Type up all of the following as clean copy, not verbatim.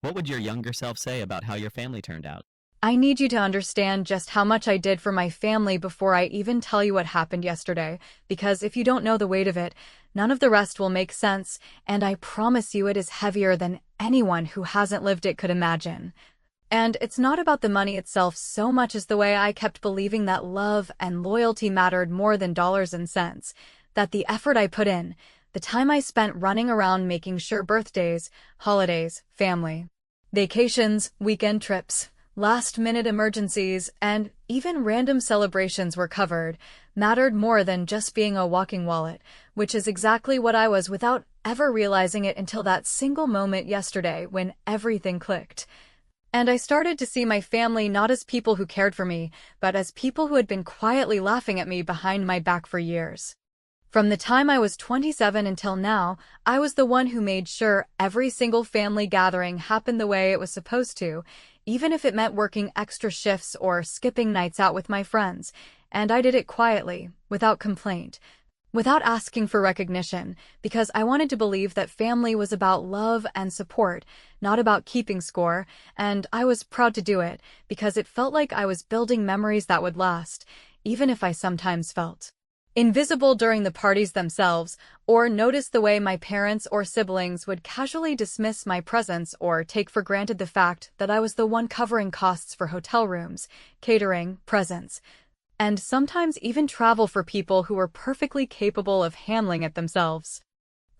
What would your younger self say about how your family turned out? I need you to understand just how much I did for my family before I even tell you what happened yesterday, because if you don't know the weight of it, none of the rest will make sense, and I promise you it is heavier than anyone who hasn't lived it could imagine. And it's not about the money itself so much as the way I kept believing that love and loyalty mattered more than dollars and cents, that the effort I put in, the time I spent running around making sure birthdays, holidays, family, vacations, weekend trips, last-minute emergencies, and even random celebrations were covered, mattered more than just being a walking wallet, which is exactly what I was without ever realizing it until that single moment yesterday when everything clicked. And I started to see my family not as people who cared for me, but as people who had been quietly laughing at me behind my back for years. From the time I was 27 until now, I was the one who made sure every single family gathering happened the way it was supposed to, even if it meant working extra shifts or skipping nights out with my friends. And I did it quietly, without complaint, without asking for recognition, because I wanted to believe that family was about love and support, not about keeping score, and I was proud to do it, because it felt like I was building memories that would last, even if I sometimes felt invisible during the parties themselves, or noticed the way my parents or siblings would casually dismiss my presence or take for granted the fact that I was the one covering costs for hotel rooms, catering, presents, and sometimes even travel for people who were perfectly capable of handling it themselves.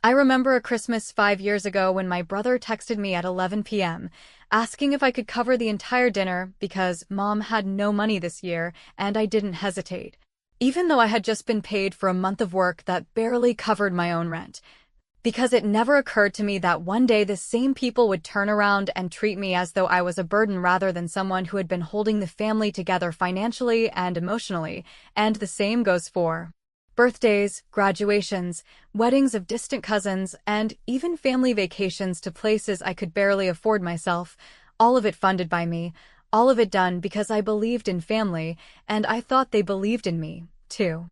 I remember a Christmas 5 years ago when my brother texted me at 11 p.m., asking if I could cover the entire dinner because Mom had no money this year, and I didn't hesitate, even though I had just been paid for a month of work that barely covered my own rent, because it never occurred to me that one day the same people would turn around and treat me as though I was a burden rather than someone who had been holding the family together financially and emotionally, and the same goes for birthdays, graduations, weddings of distant cousins, and even family vacations to places I could barely afford myself, all of it funded by me, all of it done because I believed in family, and I thought they believed in me, too.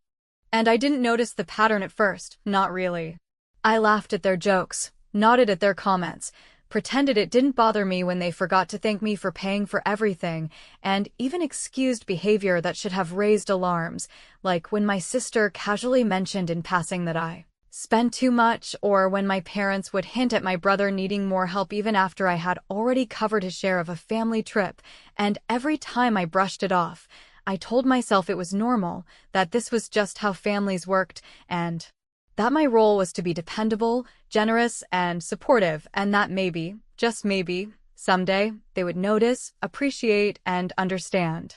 And I didn't notice the pattern at first, not really. I laughed at their jokes, nodded at their comments, pretended it didn't bother me when they forgot to thank me for paying for everything, and even excused behavior that should have raised alarms, like when my sister casually mentioned in passing that I spent too much, or when my parents would hint at my brother needing more help even after I had already covered his share of a family trip, and every time I brushed it off, I told myself it was normal, that this was just how families worked, and that my role was to be dependable, generous, and supportive, and that maybe, just maybe, someday, they would notice, appreciate, and understand.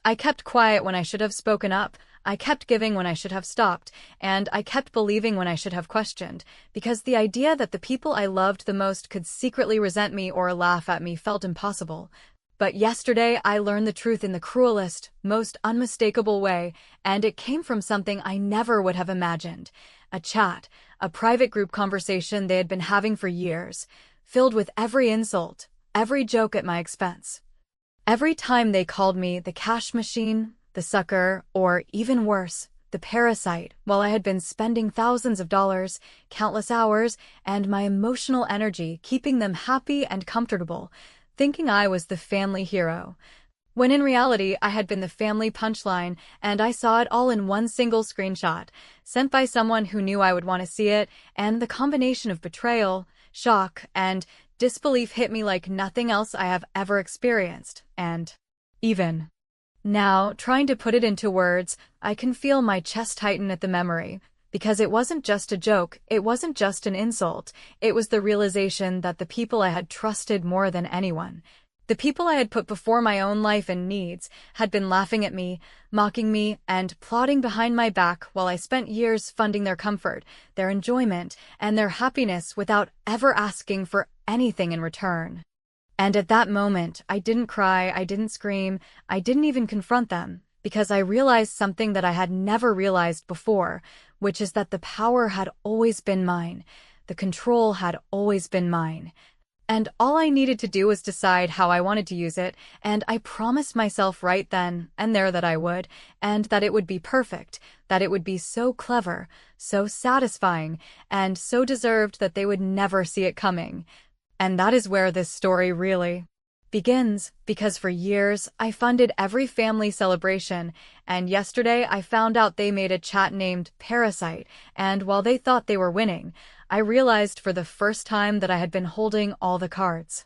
I kept quiet when I should have spoken up, I kept giving when I should have stopped, and I kept believing when I should have questioned, because the idea that the people I loved the most could secretly resent me or laugh at me felt impossible. But yesterday I learned the truth in the cruelest, most unmistakable way, and it came from something I never would have imagined. A chat, a private group conversation they had been having for years, filled with every insult, every joke at my expense. Every time they called me the cash machine, the sucker, or even worse, the parasite, while I had been spending thousands of dollars, countless hours, and my emotional energy keeping them happy and comfortable, thinking I was the family hero, when in reality I had been the family punchline, and I saw it all in one single screenshot, sent by someone who knew I would want to see it, and the combination of betrayal, shock, and disbelief hit me like nothing else I have ever experienced, and even now, trying to put it into words, I can feel my chest tighten at the memory, because it wasn't just a joke, it wasn't just an insult, it was the realization that the people I had trusted more than anyone, the people I had put before my own life and needs, had been laughing at me, mocking me, and plotting behind my back while I spent years funding their comfort, their enjoyment, and their happiness without ever asking for anything in return. And at that moment, I didn't cry, I didn't scream, I didn't even confront them, because I realized something that I had never realized before, which is that the power had always been mine, the control had always been mine. And all I needed to do was decide how I wanted to use it, and I promised myself right then and there that I would, and that it would be perfect, that it would be so clever, so satisfying, and so deserved that they would never see it coming. And that is where this story really begins, because for years I funded every family celebration, and yesterday I found out they made a chat named Parasite, and while they thought they were winning, I realized for the first time that I had been holding all the cards.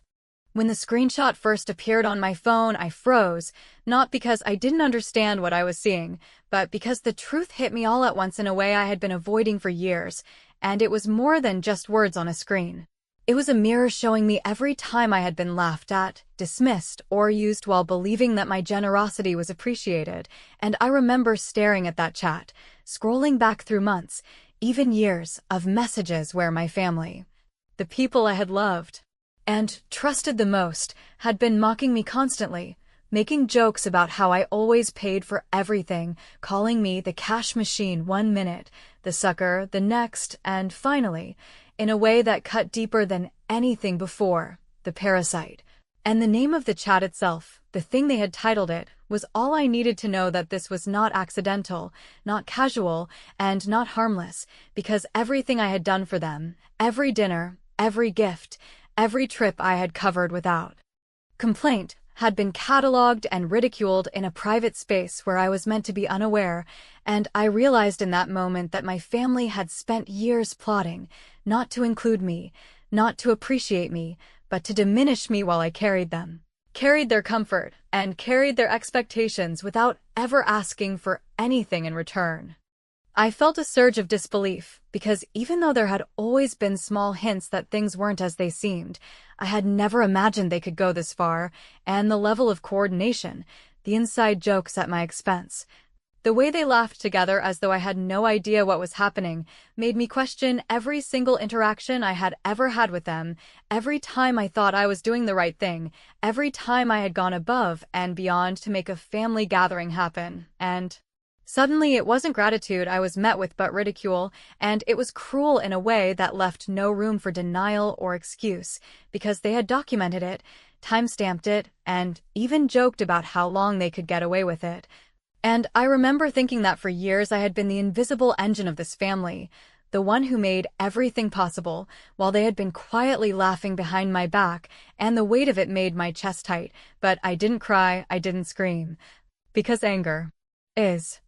When the screenshot first appeared on my phone, I froze, not because I didn't understand what I was seeing, but because the truth hit me all at once in a way I had been avoiding for years, and it was more than just words on a screen. It was a mirror showing me every time I had been laughed at, dismissed, or used while believing that my generosity was appreciated, and I remember staring at that chat, scrolling back through months, even years, of messages where my family, the people I had loved and trusted the most, had been mocking me constantly, making jokes about how I always paid for everything, calling me the cash machine one minute, the sucker the next, and finally, in a way that cut deeper than anything before, the parasite. And the name of the chat itself, the thing they had titled it, was all I needed to know that this was not accidental, not casual, and not harmless, because everything I had done for them, every dinner, every gift, every trip I had covered without complaint, had been catalogued and ridiculed in a private space where I was meant to be unaware, and I realized in that moment that my family had spent years plotting, not to include me, not to appreciate me, but to diminish me while I carried them. Carried their comfort, and carried their expectations without ever asking for anything in return. I felt a surge of disbelief, because even though there had always been small hints that things weren't as they seemed, I had never imagined they could go this far, and the level of coordination, the inside jokes at my expense, the way they laughed together as though I had no idea what was happening, made me question every single interaction I had ever had with them, every time I thought I was doing the right thing, every time I had gone above and beyond to make a family gathering happen, and suddenly it wasn't gratitude I was met with but ridicule, and it was cruel in a way that left no room for denial or excuse, because they had documented it, time-stamped it, and even joked about how long they could get away with it. And I remember thinking that for years I had been the invisible engine of this family, the one who made everything possible, while they had been quietly laughing behind my back, and the weight of it made my chest tight, but I didn't cry, I didn't scream. Because anger is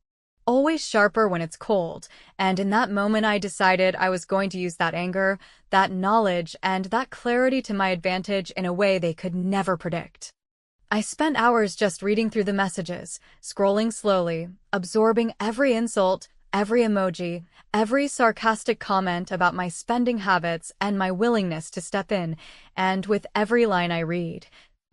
always sharper when it's cold, and in that moment I decided I was going to use that anger, that knowledge, and that clarity to my advantage in a way they could never predict. I spent hours just reading through the messages, scrolling slowly, absorbing every insult, every emoji, every sarcastic comment about my spending habits and my willingness to step in, and with every line I read,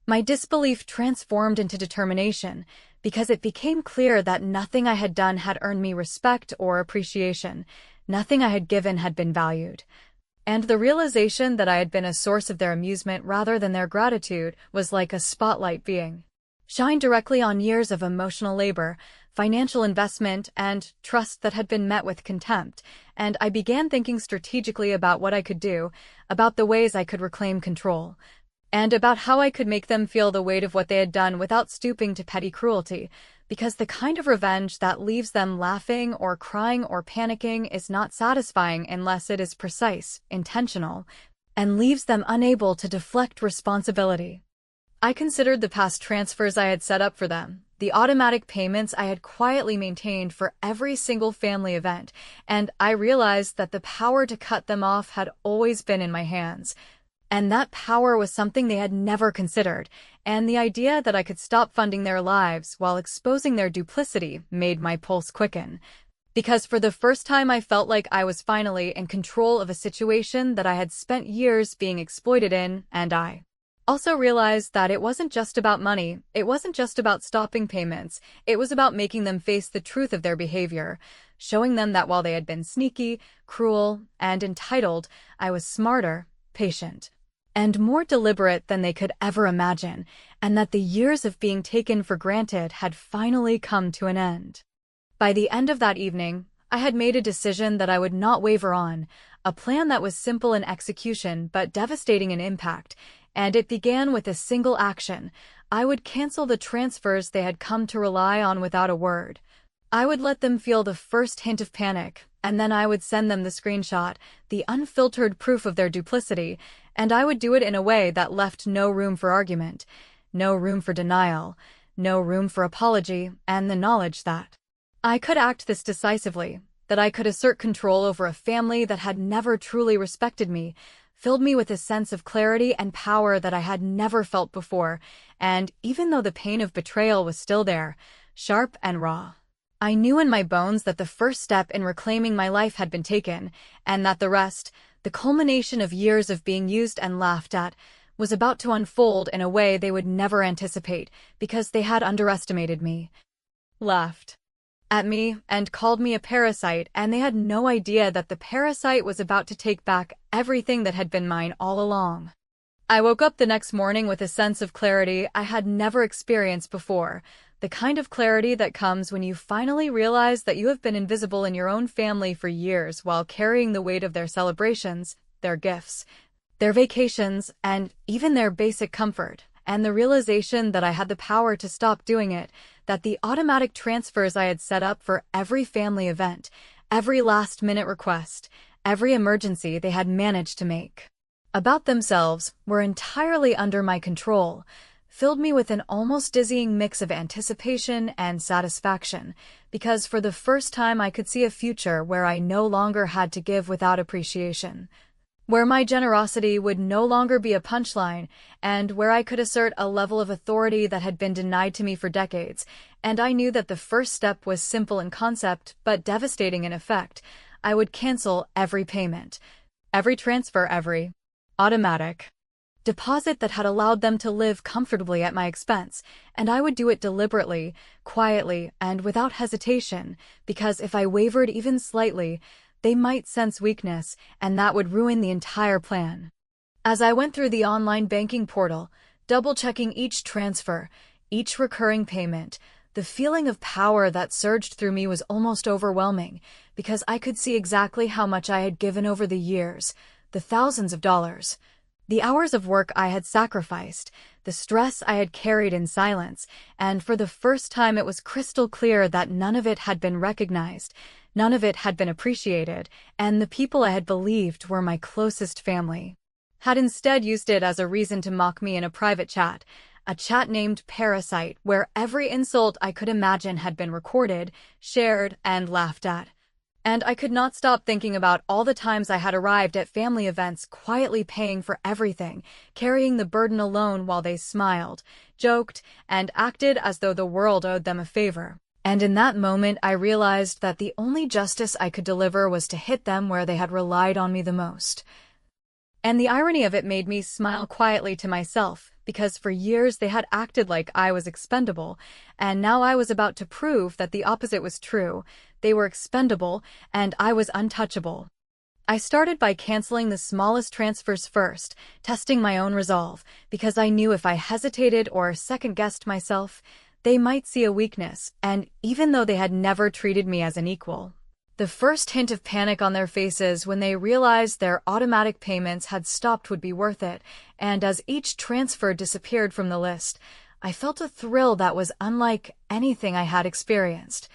my disbelief transformed into determination, because it became clear that nothing I had done had earned me respect or appreciation, nothing I had given had been valued. And the realization that I had been a source of their amusement rather than their gratitude was like a spotlight being shined directly on years of emotional labor, financial investment, and trust that had been met with contempt, and I began thinking strategically about what I could do, about the ways I could reclaim control, and about how I could make them feel the weight of what they had done without stooping to petty cruelty, because the kind of revenge that leaves them laughing or crying or panicking is not satisfying unless it is precise, intentional, and leaves them unable to deflect responsibility. I considered the past transfers I had set up for them, the automatic payments I had quietly maintained for every single family event, and I realized that the power to cut them off had always been in my hands. And that power was something they had never considered, and the idea that I could stop funding their lives while exposing their duplicity made my pulse quicken. Because for the first time I felt like I was finally in control of a situation that I had spent years being exploited in, and I also realized that it wasn't just about money, it wasn't just about stopping payments, it was about making them face the truth of their behavior, showing them that while they had been sneaky, cruel, and entitled, I was smarter, patient, and more deliberate than they could ever imagine, and that the years of being taken for granted had finally come to an end. By the end of that evening, I had made a decision that I would not waver on, a plan that was simple in execution but devastating in impact, and it began with a single action. I would cancel the transfers they had come to rely on without a word. I would let them feel the first hint of panic, and then I would send them the screenshot, the unfiltered proof of their duplicity, and I would do it in a way that left no room for argument, no room for denial, no room for apology, and the knowledge that I could act this decisively, that I could assert control over a family that had never truly respected me, filled me with a sense of clarity and power that I had never felt before, and even though the pain of betrayal was still there, sharp and raw, I knew in my bones that the first step in reclaiming my life had been taken, and that the rest, the culmination of years of being used and laughed at, was about to unfold in a way they would never anticipate because they had underestimated me. Laughed at me and called me a parasite, and they had no idea that the parasite was about to take back everything that had been mine all along. I woke up the next morning with a sense of clarity I had never experienced before, the kind of clarity that comes when you finally realize that you have been invisible in your own family for years while carrying the weight of their celebrations, their gifts, their vacations, and even their basic comfort, and the realization that I had the power to stop doing it, that the automatic transfers I had set up for every family event, every last-minute request, every emergency they had managed to make about themselves were entirely under my control, filled me with an almost dizzying mix of anticipation and satisfaction, because for the first time I could see a future where I no longer had to give without appreciation, where my generosity would no longer be a punchline, and where I could assert a level of authority that had been denied to me for decades. And I knew that the first step was simple in concept, but devastating in effect. I would cancel every payment, every transfer, every automatic deposit that had allowed them to live comfortably at my expense, and I would do it deliberately, quietly, and without hesitation, because if I wavered even slightly, they might sense weakness, and that would ruin the entire plan. As I went through the online banking portal, double-checking each transfer, each recurring payment, the feeling of power that surged through me was almost overwhelming, because I could see exactly how much I had given over the years, the thousands of dollars, the hours of work I had sacrificed, the stress I had carried in silence, and for the first time it was crystal clear that none of it had been recognized, none of it had been appreciated, and the people I had believed were my closest family had instead used it as a reason to mock me in a private chat, a chat named Parasite, where every insult I could imagine had been recorded, shared, and laughed at. And I could not stop thinking about all the times I had arrived at family events quietly paying for everything, carrying the burden alone while they smiled, joked, and acted as though the world owed them a favor. And in that moment I realized that the only justice I could deliver was to hit them where they had relied on me the most. And the irony of it made me smile quietly to myself, because for years they had acted like I was expendable, and now I was about to prove that the opposite was true. They were expendable, and I was untouchable. I started by canceling the smallest transfers first, testing my own resolve, because I knew if I hesitated or second-guessed myself, they might see a weakness, and even though they had never treated me as an equal, the first hint of panic on their faces when they realized their automatic payments had stopped would be worth it, and as each transfer disappeared from the list, I felt a thrill that was unlike anything I had experienced,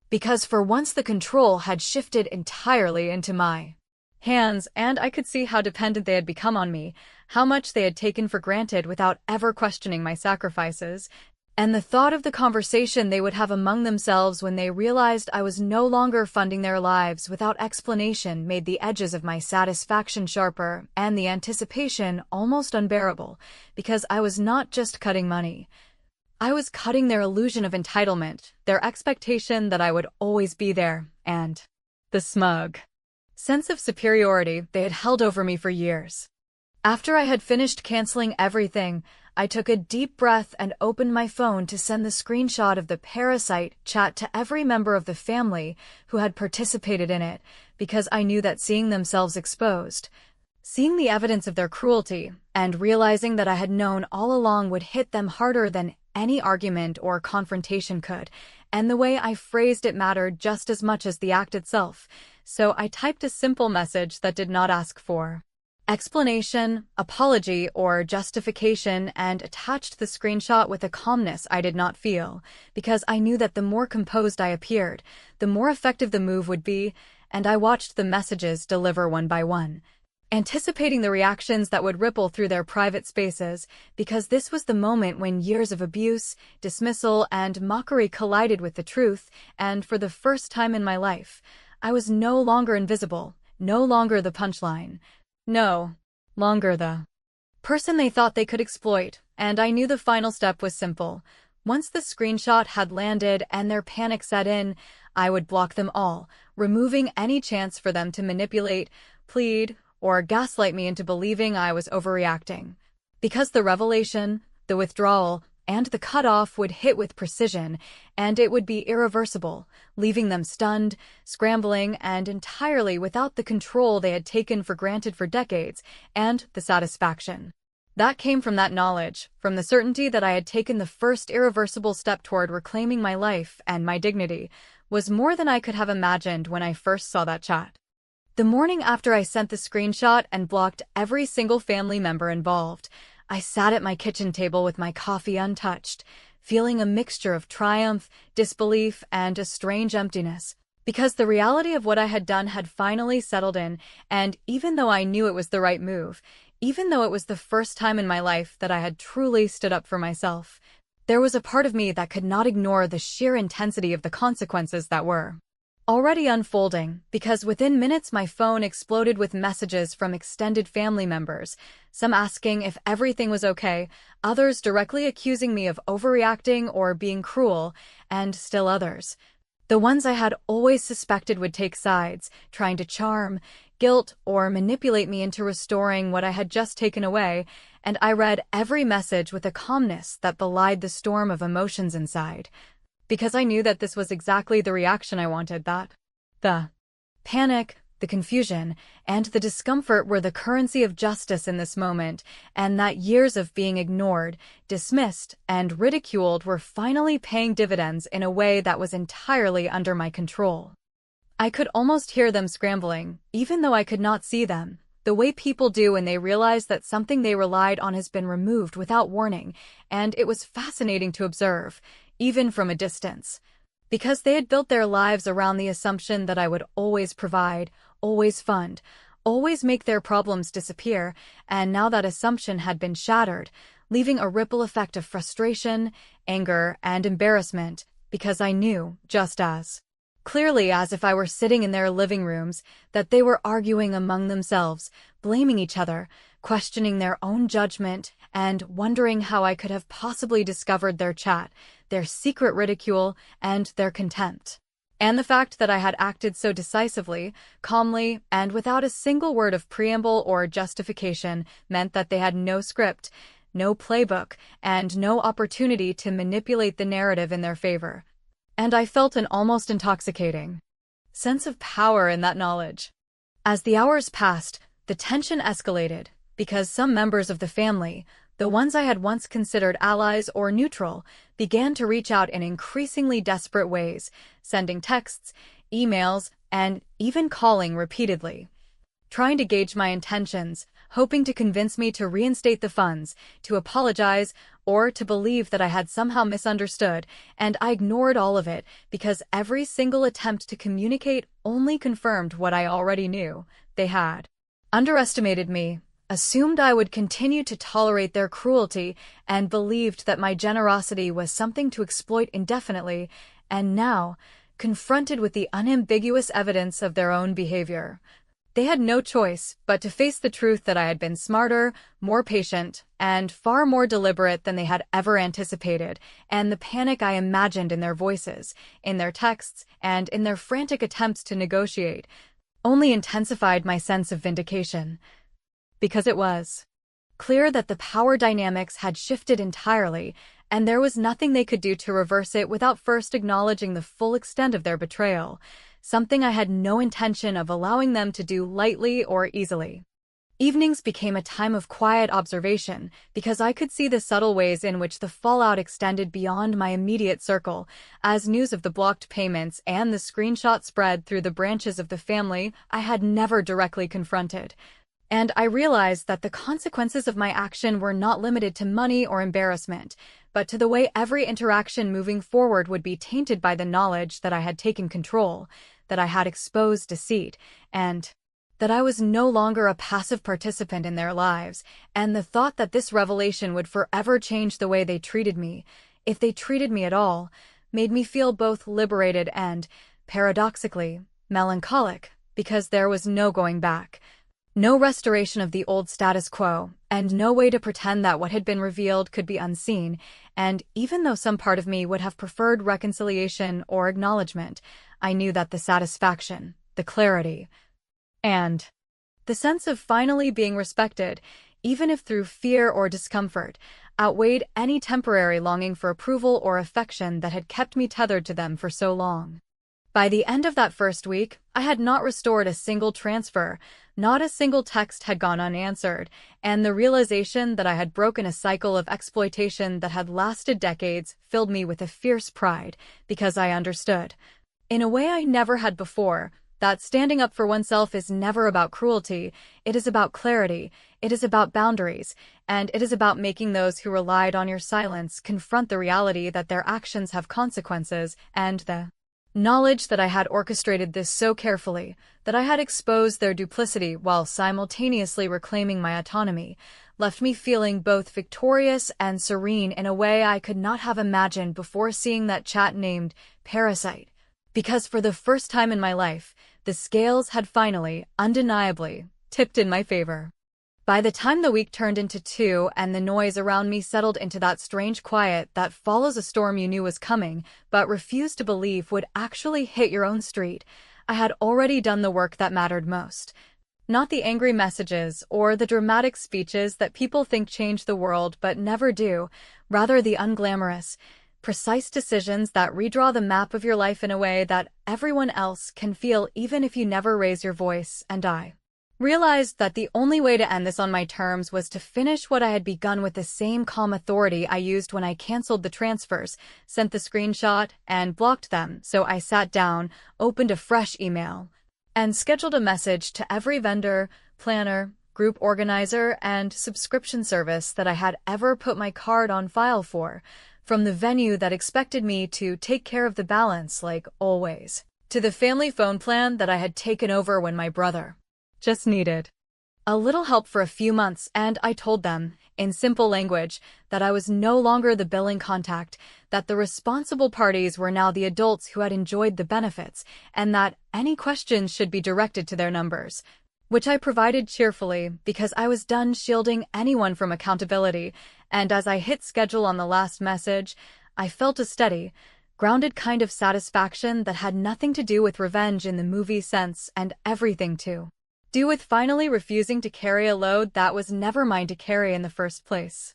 because for once the control had shifted entirely into my hands, and I could see how dependent they had become on me, how much they had taken for granted without ever questioning my sacrifices, and the thought of the conversation they would have among themselves when they realized I was no longer funding their lives without explanation made the edges of my satisfaction sharper and the anticipation almost unbearable, because I was not just cutting money. I was cutting their illusion of entitlement, their expectation that I would always be there, and the smug sense of superiority they had held over me for years. After I had finished canceling everything, I took a deep breath and opened my phone to send the screenshot of the Parasite chat to every member of the family who had participated in it, because I knew that seeing themselves exposed, seeing the evidence of their cruelty, and realizing that I had known all along would hit them harder than any argument or confrontation could, and the way I phrased it mattered just as much as the act itself, so I typed a simple message that did not ask for explanation, apology, or justification, and attached the screenshot with a calmness I did not feel, because I knew that the more composed I appeared, the more effective the move would be, and I watched the messages deliver one by one. anticipating the reactions that would ripple through their private spaces, because this was the moment when years of abuse, dismissal, and mockery collided with the truth, and for the first time in my life, I was no longer invisible, no longer the punchline. No longer the person they thought they could exploit, and I knew the final step was simple. Once the screenshot had landed and their panic set in, I would block them all, removing any chance for them to manipulate, plead, or gaslight me into believing I was overreacting. Because the revelation, the withdrawal, and the cutoff would hit with precision, and it would be irreversible, leaving them stunned, scrambling, and entirely without the control they had taken for granted for decades, and the satisfaction that came from that knowledge, from the certainty that I had taken the first irreversible step toward reclaiming my life and my dignity, was more than I could have imagined when I first saw that chat. The morning after I sent the screenshot and blocked every single family member involved, I sat at my kitchen table with my coffee untouched, feeling a mixture of triumph, disbelief, and a strange emptiness, because the reality of what I had done had finally settled in, and even though I knew it was the right move, even though it was the first time in my life that I had truly stood up for myself, there was a part of me that could not ignore the sheer intensity of the consequences that were already unfolding, because within minutes my phone exploded with messages from extended family members, some asking if everything was okay, others directly accusing me of overreacting or being cruel, and still others, the ones I had always suspected would take sides, trying to charm, guilt, or manipulate me into restoring what I had just taken away, and I read every message with a calmness that belied the storm of emotions inside. Because I knew that this was exactly the reaction I wanted, that the panic, the confusion, and the discomfort were the currency of justice in this moment, and that years of being ignored, dismissed, and ridiculed were finally paying dividends in a way that was entirely under my control. I could almost hear them scrambling, even though I could not see them, the way people do when they realize that something they relied on has been removed without warning, and it was fascinating to observe, even from a distance. Because they had built their lives around the assumption that I would always provide, always fund, always make their problems disappear, and now that assumption had been shattered, leaving a ripple effect of frustration, anger, and embarrassment, because I knew, just as clearly as if I were sitting in their living rooms, that they were arguing among themselves, blaming each other, questioning their own judgment, and wondering how I could have possibly discovered their chat, their secret ridicule, and their contempt. And the fact that I had acted so decisively, calmly, and without a single word of preamble or justification meant that they had no script, no playbook, and no opportunity to manipulate the narrative in their favor. And I felt an almost intoxicating sense of power in that knowledge. As the hours passed, the tension escalated, because some members of the family, the ones I had once considered allies or neutral, began to reach out in increasingly desperate ways, sending texts, emails, and even calling repeatedly, trying to gauge my intentions, hoping to convince me to reinstate the funds, to apologize, or to believe that I had somehow misunderstood, and I ignored all of it because every single attempt to communicate only confirmed what I already knew. They had underestimated me, assumed I would continue to tolerate their cruelty, and believed that my generosity was something to exploit indefinitely, and now, confronted with the unambiguous evidence of their own behavior, they had no choice but to face the truth that I had been smarter, more patient, and far more deliberate than they had ever anticipated, and the panic I imagined in their voices, in their texts, and in their frantic attempts to negotiate, only intensified my sense of vindication. Because it was clear that the power dynamics had shifted entirely, and there was nothing they could do to reverse it without first acknowledging the full extent of their betrayal, something I had no intention of allowing them to do lightly or easily. Evenings became a time of quiet observation, because I could see the subtle ways in which the fallout extended beyond my immediate circle, as news of the blocked payments and the screenshot spread through the branches of the family I had never directly confronted. And I realized that the consequences of my action were not limited to money or embarrassment, but to the way every interaction moving forward would be tainted by the knowledge that I had taken control, that I had exposed deceit, and that I was no longer a passive participant in their lives, and the thought that this revelation would forever change the way they treated me, if they treated me at all, made me feel both liberated and, paradoxically, melancholic, because there was no going back. No restoration of the old status quo, and no way to pretend that what had been revealed could be unseen, and even though some part of me would have preferred reconciliation or acknowledgement, I knew that the satisfaction, the clarity, and the sense of finally being respected, even if through fear or discomfort, outweighed any temporary longing for approval or affection that had kept me tethered to them for so long. By the end of that first week, I had not restored a single transfer, not a single text had gone unanswered, and the realization that I had broken a cycle of exploitation that had lasted decades filled me with a fierce pride, because I understood, in a way I never had before, that standing up for oneself is never about cruelty, it is about clarity, it is about boundaries, and it is about making those who relied on your silence confront the reality that their actions have consequences, and the knowledge that I had orchestrated this so carefully, that I had exposed their duplicity while simultaneously reclaiming my autonomy, left me feeling both victorious and serene in a way I could not have imagined before seeing that chat named Parasite. Because for the first time in my life, the scales had finally, undeniably, tipped in my favor. By the time the week turned into 2 and the noise around me settled into that strange quiet that follows a storm you knew was coming but refused to believe would actually hit your own street, I had already done the work that mattered most. Not the angry messages or the dramatic speeches that people think change the world but never do, rather the unglamorous, precise decisions that redraw the map of your life in a way that everyone else can feel even if you never raise your voice. And I realized that the only way to end this on my terms was to finish what I had begun with the same calm authority I used when I canceled the transfers, sent the screenshot, and blocked them. So I sat down, opened a fresh email, and scheduled a message to every vendor, planner, group organizer, and subscription service that I had ever put my card on file for, from the venue that expected me to take care of the balance like always, to the family phone plan that I had taken over when my brother just needed a little help for a few months, and I told them, in simple language, that I was no longer the billing contact, that the responsible parties were now the adults who had enjoyed the benefits, and that any questions should be directed to their numbers, which I provided cheerfully because I was done shielding anyone from accountability, and as I hit schedule on the last message, I felt a steady, grounded kind of satisfaction that had nothing to do with revenge in the movie sense and everything to do with finally refusing to carry a load that was never mine to carry in the first place.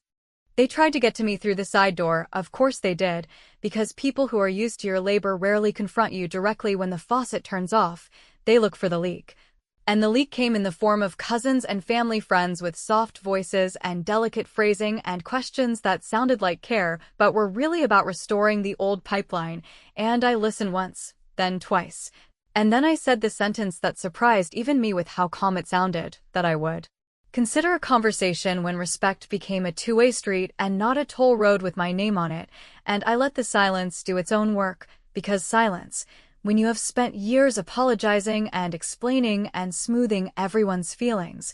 They tried to get to me through the side door, of course they did, because people who are used to your labor rarely confront you directly when the faucet turns off, they look for the leak. And the leak came in the form of cousins and family friends with soft voices and delicate phrasing and questions that sounded like care but were really about restoring the old pipeline, and I listened once, then twice. And then I said the sentence that surprised even me with how calm it sounded, that I would consider a conversation when respect became a two-way street and not a toll road with my name on it, and I let the silence do its own work, because silence, when you have spent years apologizing and explaining and smoothing everyone's feelings,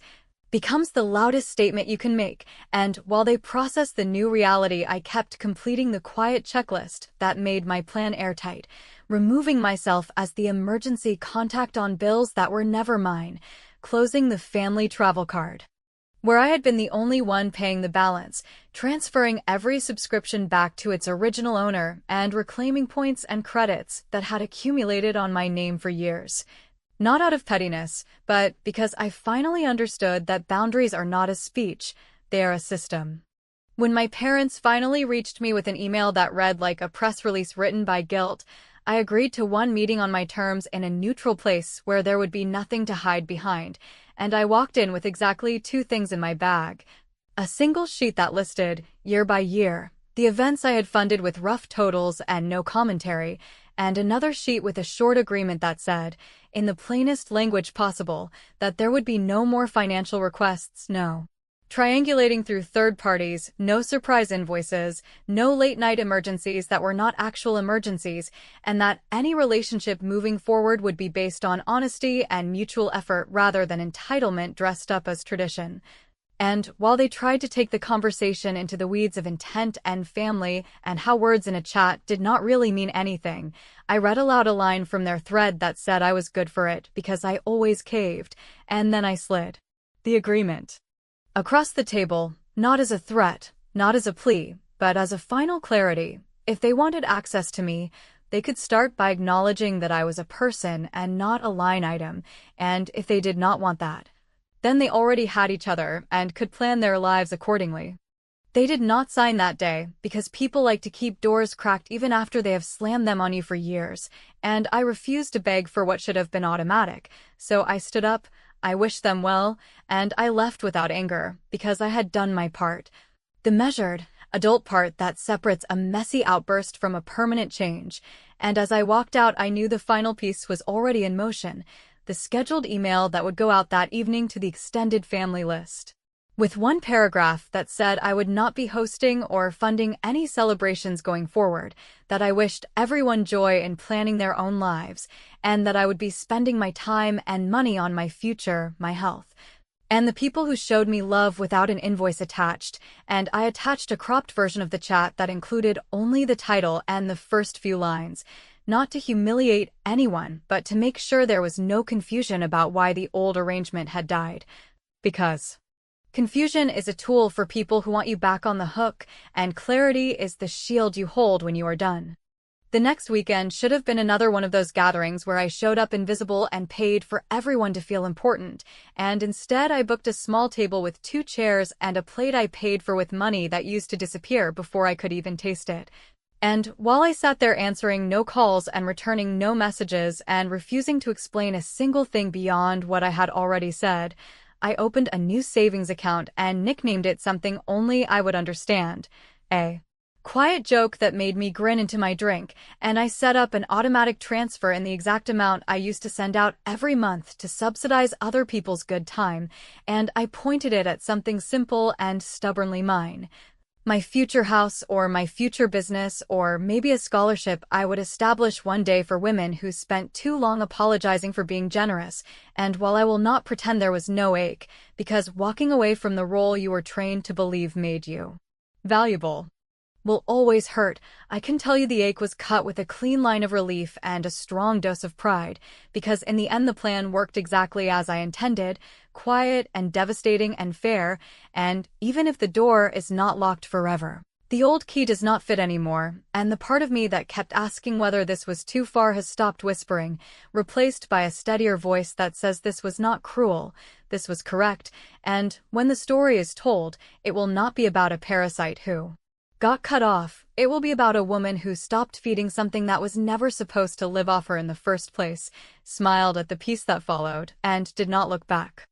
becomes the loudest statement you can make, and while they processed the new reality, I kept completing the quiet checklist that made my plan airtight, removing myself as the emergency contact on bills that were never mine, closing the family travel card, where I had been the only one paying the balance, transferring every subscription back to its original owner, and reclaiming points and credits that had accumulated on my name for years. Not out of pettiness, but because I finally understood that boundaries are not a speech, they are a system. When my parents finally reached me with an email that read like a press release written by guilt, I agreed to one meeting on my terms in a neutral place where there would be nothing to hide behind, and I walked in with exactly 2 things in my bag. A single sheet that listed, year by year, the events I had funded with rough totals and no commentary, and another sheet with a short agreement that said, in the plainest language possible, that there would be no more financial requests, no triangulating through third parties, no surprise invoices, no late-night emergencies that were not actual emergencies, and that any relationship moving forward would be based on honesty and mutual effort rather than entitlement dressed up as tradition. And while they tried to take the conversation into the weeds of intent and family and how words in a chat did not really mean anything, I read aloud a line from their thread that said I was good for it because I always caved, and then I slid. The agreement. Across the table, not as a threat, not as a plea, but as a final clarity. If they wanted access to me, they could start by acknowledging that I was a person and not a line item, and if they did not want that, then they already had each other and could plan their lives accordingly. They did not sign that day because people like to keep doors cracked even after they have slammed them on you for years, and I refused to beg for what should have been automatic, so I stood up, I wished them well, and I left without anger because I had done my part. The measured, adult part that separates a messy outburst from a permanent change, and as I walked out I knew the final piece was already in motion. The scheduled email that would go out that evening to the extended family list, with one paragraph that said I would not be hosting or funding any celebrations going forward, that I wished everyone joy in planning their own lives, and that I would be spending my time and money on my future, my health, and the people who showed me love without an invoice attached, and I attached a cropped version of the chat that included only the title and the first few lines. Not to humiliate anyone, but to make sure there was no confusion about why the old arrangement had died. Because confusion is a tool for people who want you back on the hook, and clarity is the shield you hold when you are done. The next weekend should have been another one of those gatherings where I showed up invisible and paid for everyone to feel important, and instead I booked a small table with 2 chairs and a plate I paid for with money that used to disappear before I could even taste it. And while I sat there answering no calls and returning no messages and refusing to explain a single thing beyond what I had already said, I opened a new savings account and nicknamed it something only I would understand. A quiet joke that made me grin into my drink, and I set up an automatic transfer in the exact amount I used to send out every month to subsidize other people's good time, and I pointed it at something simple and stubbornly mine. My future house or my future business or maybe a scholarship I would establish one day for women who spent too long apologizing for being generous, and while I will not pretend there was no ache, because walking away from the role you were trained to believe made you valuable will always hurt, I can tell you the ache was cut with a clean line of relief and a strong dose of pride, because in the end the plan worked exactly as I intended, quiet and devastating and fair, and even if the door is not locked forever, the old key does not fit anymore, and the part of me that kept asking whether this was too far has stopped whispering, replaced by a steadier voice that says this was not cruel, this was correct, and when the story is told, it will not be about a parasite who got cut off. It will be about a woman who stopped feeding something that was never supposed to live off her in the first place, smiled at the peace that followed, and did not look back.